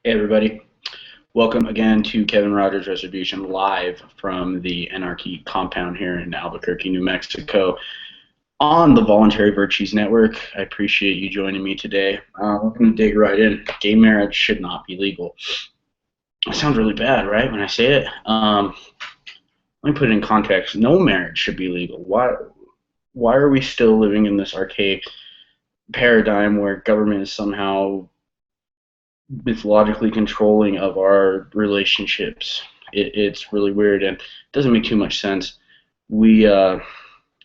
Hey everybody, welcome again to Kevin Rogers Retribution live from the Anarchy compound here in Albuquerque, New Mexico on the Voluntary Virtues Network. I appreciate you joining me today. We're going to dig right in. Gay marriage should not be legal. It sounds really bad, right, when I say it? Let me put it in context. No marriage should be legal. Why are we still living in this archaic paradigm where government is somehow mythologically controlling of our relationships? It's really weird and doesn't make too much sense. We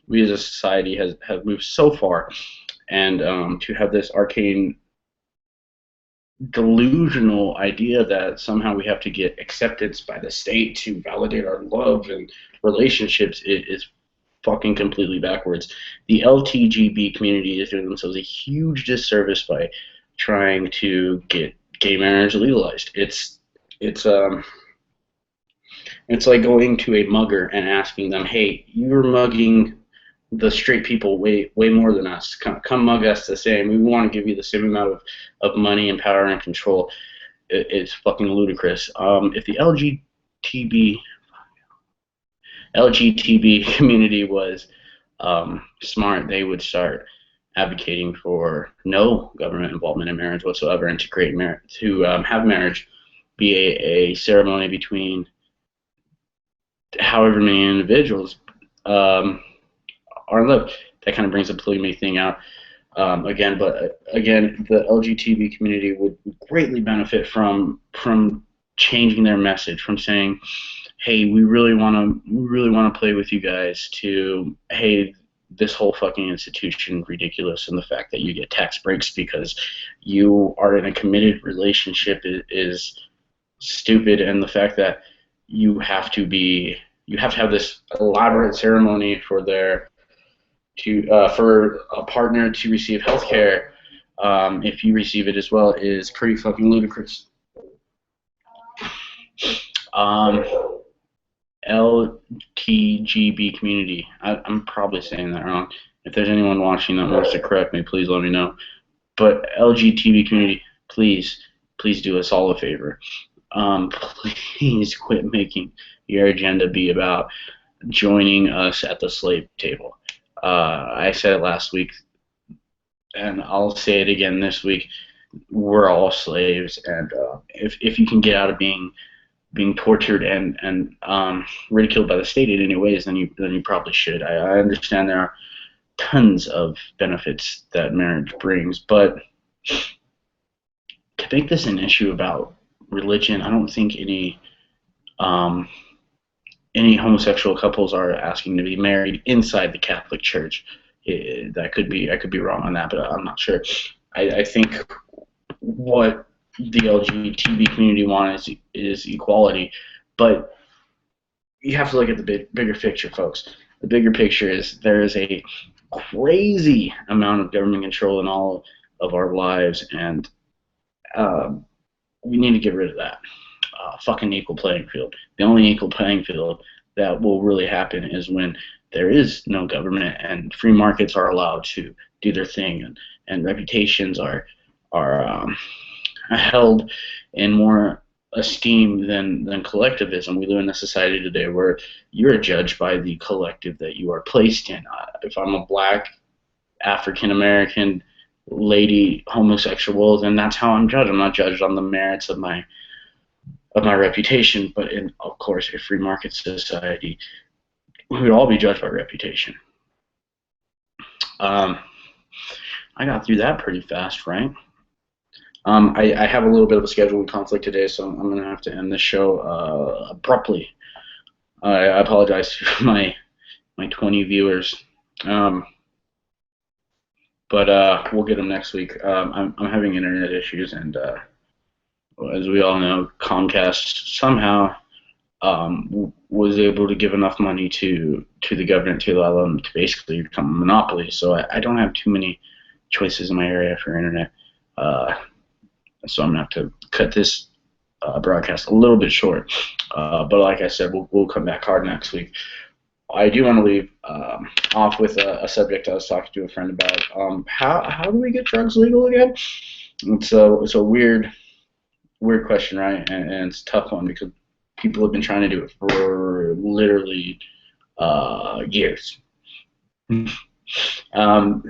we as a society have moved so far, and to have this arcane delusional idea that somehow we have to get acceptance by the state to validate our love and relationships is fucking completely backwards. The LTGB community is doing themselves a huge disservice by trying to get gay marriage legalized. It's it's like going to a mugger and asking them, "Hey, you're mugging the straight people way more than us. Come mug us the same. We want to give you the same amount of money and power and control." It's fucking ludicrous. If the LGTB community was smart, they would start advocating for no government involvement in marriage whatsoever, and to create have marriage be a ceremony between however many individuals are in love. That kind of brings the polygamy thing out again. But again, the LGTB community would greatly benefit from changing their message from saying, "Hey, we really want to play with you guys," to, "Hey, this whole fucking institution ridiculous, and the fact that you get tax breaks because you are in a committed relationship is stupid, and the fact that you have to have this elaborate ceremony for their to for a partner to receive health care, if you receive it as well, is pretty fucking ludicrous." um, LTGB community. I'm probably saying that wrong. If there's anyone watching that wants to correct me, please let me know. But LGTB community, please do us all a favor. Please quit making your agenda be about joining us at the slave table. I said it last week, and I'll say it again this week. We're all slaves, and if you can get out of being tortured and ridiculed by the state in any ways, then you probably should. I understand there are tons of benefits that marriage brings, but to make this an issue about religion, I don't think any homosexual couples are asking to be married inside the Catholic Church. I could be wrong on that, but I'm not sure. I think what the LGBT community wants is equality, but you have to look at the bigger picture, folks. The bigger picture is there is a crazy amount of government control in all of our lives, and we need to get rid of that. Fucking equal playing field. The only equal playing field that will really happen is when there is no government and free markets are allowed to do their thing, and reputations are held in more esteem than collectivism. We live in a society today where you're judged by the collective that you are placed in. If I'm a black African American lady homosexual, then that's how I'm judged. I'm not judged on the merits of my reputation, but in, of course, a free market society, we would all be judged by reputation. I got through that pretty fast, right? I have a little bit of a scheduling conflict today, so I'm going to have to end this show abruptly. I apologize to my 20 viewers, but we'll get them next week. I'm having internet issues, and as we all know, Comcast somehow was able to give enough money to the government to allow them to basically become a monopoly. So I don't have too many choices in my area for internet. So I'm going to have to cut this broadcast a little bit short. But like I said, we'll come back hard next week. I do want to leave off with a subject I was talking to a friend about. How do we get drugs legal again? It's a weird weird question, right? And it's a tough one because people have been trying to do it for literally years. um,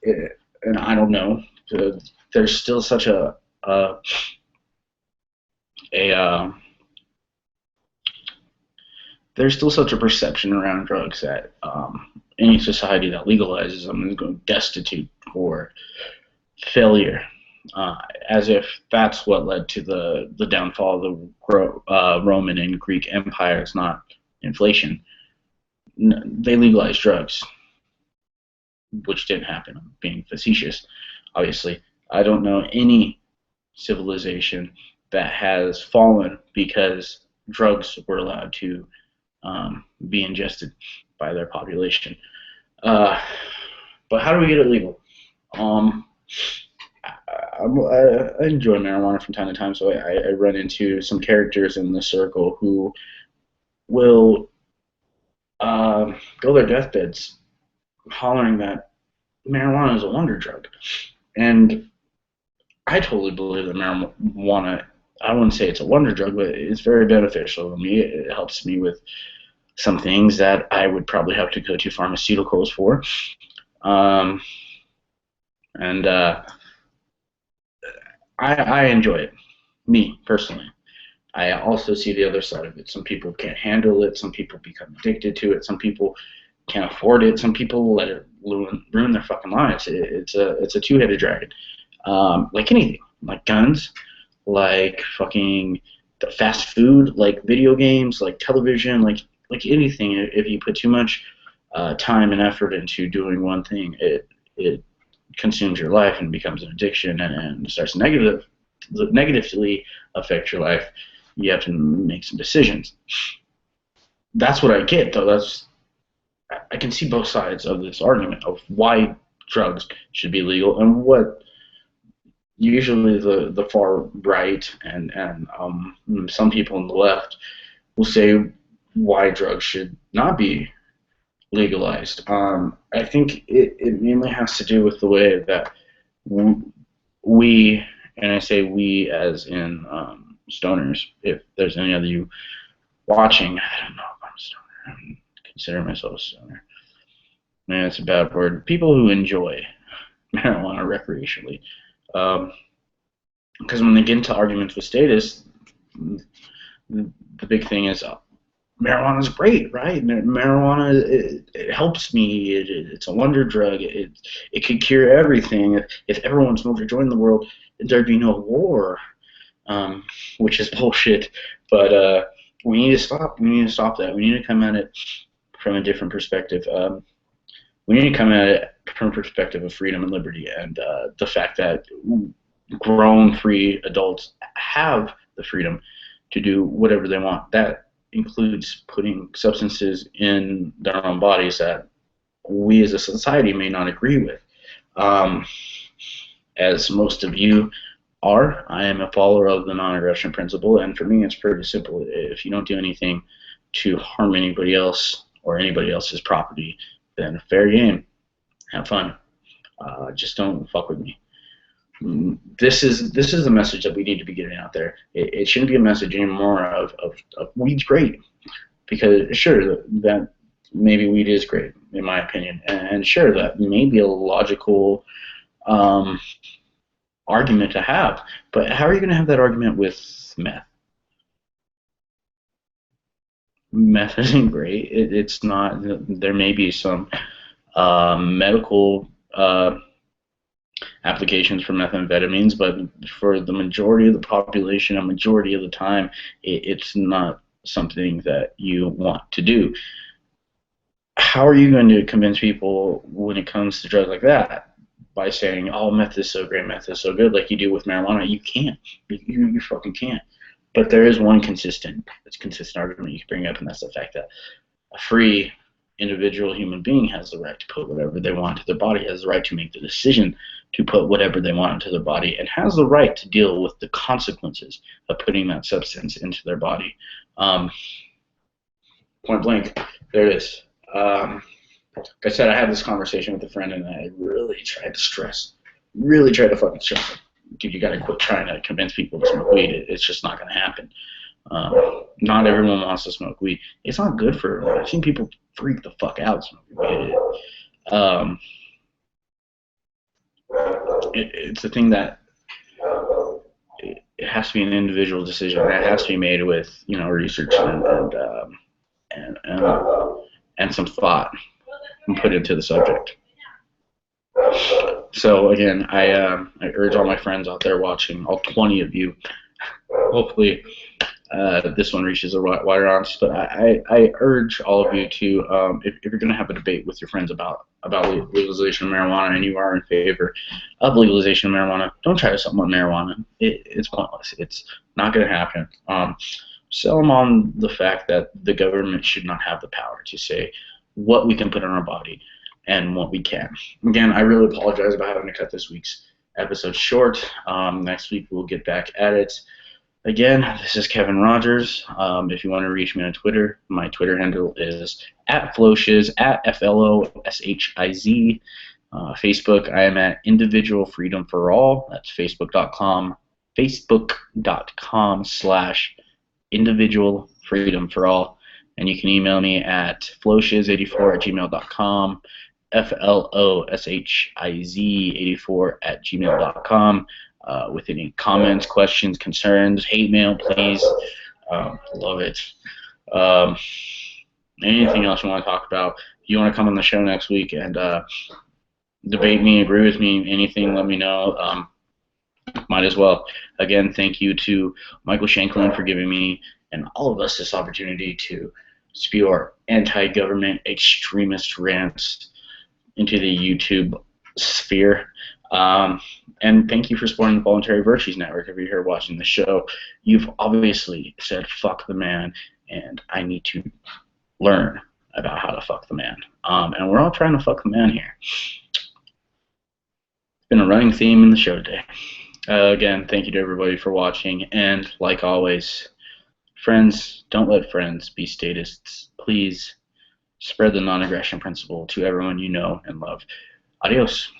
and I don't know. There's still such a there's still such a perception around drugs that any society that legalizes them is going destitute or failure, uh, as if that's what led to the downfall of the Roman and Greek empires, not inflation. They legalized drugs, which didn't happen. I'm being facetious, obviously. I don't know any civilization that has fallen because drugs were allowed to be ingested by their population. Uh, but how do we get it legal? Um, I enjoy marijuana from time to time, so I run into some characters in the circle who will go their deathbeds hollering that marijuana is a wonder drug. And I totally believe that marijuana, I wouldn't say it's a wonder drug, but it's very beneficial to me. It helps me with some things that I would probably have to go to pharmaceuticals for. Um, and I enjoy it, me personally. I also see the other side of it. Some people can't handle it. Some people become addicted to it. Some people can't afford it. Some people let it ruin their fucking lives. It's a two-headed dragon. Like anything, like guns, like fucking fast food, like video games, like television, like anything. If you put too much time and effort into doing one thing, it consumes your life and becomes an addiction and starts negatively affect your life. You have to make some decisions. That's what I get, though. I can see both sides of this argument of why drugs should be legal and what usually the far right and some people on the left will say why drugs should not be legalized. I think it mainly has to do with the way that we, and I say we as in stoners, if there's any of you watching, I don't know if I'm a stoner. I consider myself a stoner. Man, it's a bad word. People who enjoy marijuana recreationally. Because when they get into arguments with status, the big thing is marijuana is great, right? Marijuana it helps me. It's a wonder drug. It could cure everything. If everyone smoked a joint in the world, there'd be no war, which is bullshit. But we need to stop. We need to stop that. We need to come at it from a different perspective. We need to come at it from a perspective of freedom and liberty, and the fact that grown, free adults have the freedom to do whatever they want. That includes putting substances in their own bodies that we as a society may not agree with. As most of you are, I am a follower of the non-aggression principle, and for me it's pretty simple. If you don't do anything to harm anybody else or anybody else's property, then fair game. Have fun. Just don't fuck with me. This is the message that we need to be getting out there. It shouldn't be a message anymore of weed's great, because sure that maybe weed is great in my opinion, and sure that may be a logical argument to have, but how are you going to have that argument with meth? Meth isn't great. It's not. There may be some medical applications for methamphetamines, but for the majority of the population, a majority of the time, it's not something that you want to do. How are you going to convince people when it comes to drugs like that? By saying, oh, meth is so great, meth is so good, like you do with marijuana? You can't. You fucking can't. But there is one consistent argument you can bring up, and that's the fact that a free individual human being has the right to put whatever they want into their body, has the right to make the decision to put whatever they want into their body, and has the right to deal with the consequences of putting that substance into their body. Point blank, there it is. Like I said, I had this conversation with a friend, and I really tried to fucking stress it. dude, you got to quit trying to convince people to smoke weed. It's just not going to happen. Not everyone wants to smoke weed. It's not good for everyone. I've seen people freak the fuck out smoking weed. It's a thing that it has to be an individual decision. It has to be made with research and some thought and put into the subject. So again, I urge all my friends out there watching, all 20 of you. Hopefully, this one reaches a wider audience. But I urge all of you to, if you're going to have a debate with your friends about legalization of marijuana, and you are in favor of legalization of marijuana, don't try to sell them on marijuana. It's pointless. It's not going to happen. Sell them on the fact that the government should not have the power to say what we can put in our body and what we can. Again, I really apologize about having to cut this week's episode short. Next week we'll get back at it. Again, this is Kevin Rogers. If you want to reach me on Twitter, my Twitter handle is @Floshiz, @FLOSHIZ. Facebook, I am at Individual Freedom for All. That's Facebook.com/Individual Freedom for All. And you can email me at floshiz84@gmail.com, FLOSHIZ84@gmail.com. With any comments, questions, concerns, hate mail, please. Love it. Anything else you want to talk about? If you want to come on the show next week and debate me, agree with me, anything, let me know. Might as well. Again, thank you to Michael Shanklin for giving me and all of us this opportunity to spew our anti-government extremist rants into the YouTube sphere. And thank you for supporting the Voluntary Virtues Network. If you're here watching the show, you've obviously said fuck the man, and I need to learn about how to fuck the man. And we're all trying to fuck the man here. It's been a running theme in the show today. Again, thank you to everybody for watching, and like always, friends, don't let friends be statists. Please spread the non-aggression principle to everyone you know and love. Adios.